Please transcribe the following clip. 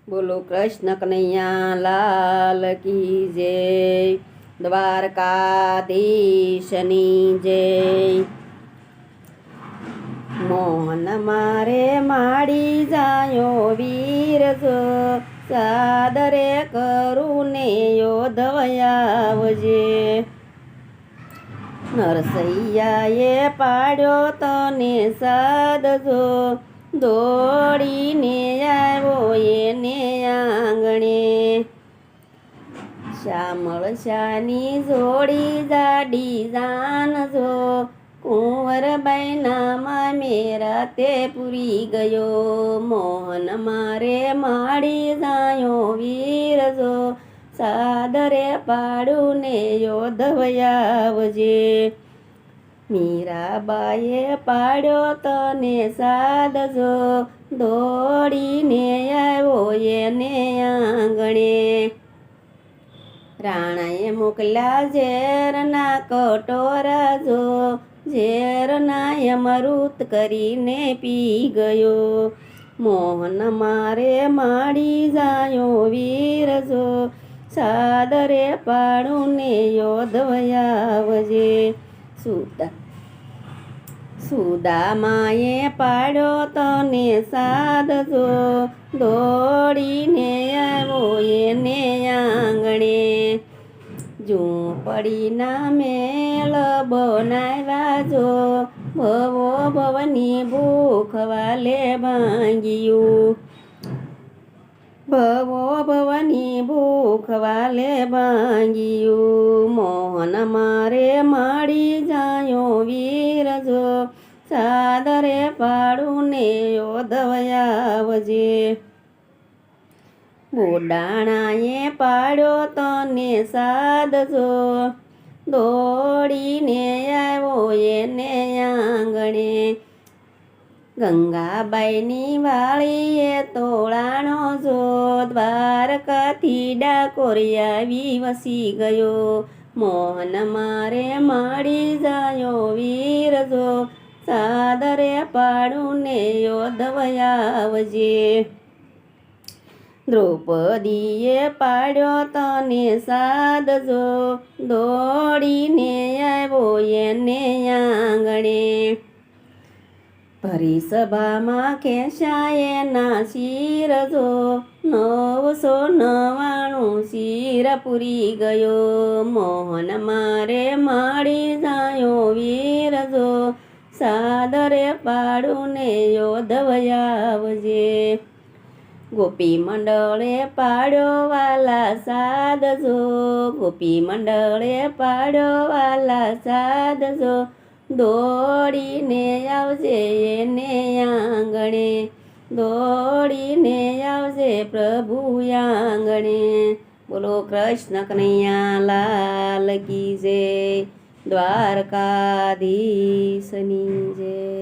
બોલો કૃષ્ણ કનૈયા લાલ કી જય, દ્વારકાધીશની જય। મોહન મારે માડી જાયો વીર જો, સાદરે કરું ને યોધવયાવજે। નરસૈયાએ પાડ્યો તને સાદજો, દોડીને આવ્યો એને આંગણે। શ્યામળ શાની જોડી જાડી જાનજો, કુંવરબાઈના મામેરા તે પૂરી ગયો। મોહન મારે માડી જાયો વીરજો, સાદરે પાડું ને યોધવયાવજે। મીરાબાઈએ પાડ્યો તને સાદજો, દોડીને આવ્યો એને આંગણે। રાણાએ મોકલ્યા ઝેરના કટોરા જો, ઝેરના અમૃત કરીને પી ગયો। મોહન મારે માડી જાયો વીરજો, સાદરે પાડું ને યોધવયાવજે। સુદામાએ પાડ્યો તને સાદજો, દોડીને આવ્યો એને આંગણે। ઝૂંપડીના મેલ બનાવ્યા જો, ભવો ભવની ભૂખ વાલે ભાંગ્યું। ભવો ભવની ભૂખ વાલે ભાંગ્યું। મોહન મારે માડી જાયો વીરજો, સાદરે પાડું ને યોધવયાવજે। બોડાણાએ પાડ્યો તને સાદજો, દોડીને આવ્યો એને આંગણે। ગંગાબાઈની વાળીએ તોળાણો જો, દ્વારકાથી ડાકોરિયા વસી ગયો। મોહન મારે માડી જાયો વીરજો, સાદરે પાડું ને યોધવયાવજે। દ્રૌપદીએ પાડ્યો તને સાદજો, દોડીને આવ્યો એને આંગણે। ભરી સભામાં ખેંચાય ના શિરજો, 999 શિર પૂરી ગયો। મોહન મારે માડી જાયો વીરજો, સાદરે પાડું ને યોધવયાવજે। ગોપી મંડળે પાડ્યો વાલા સાદજો, ગોપી મંડળે પાડ્યો વાલા સાદજો, દોડીને આવજે એને આંગણે। દોડીને આવજે પ્રભુ આંગણે। બોલો કૃષ્ણ કનૈયા લાલ કી જય, દ્વારકાધીશની જય।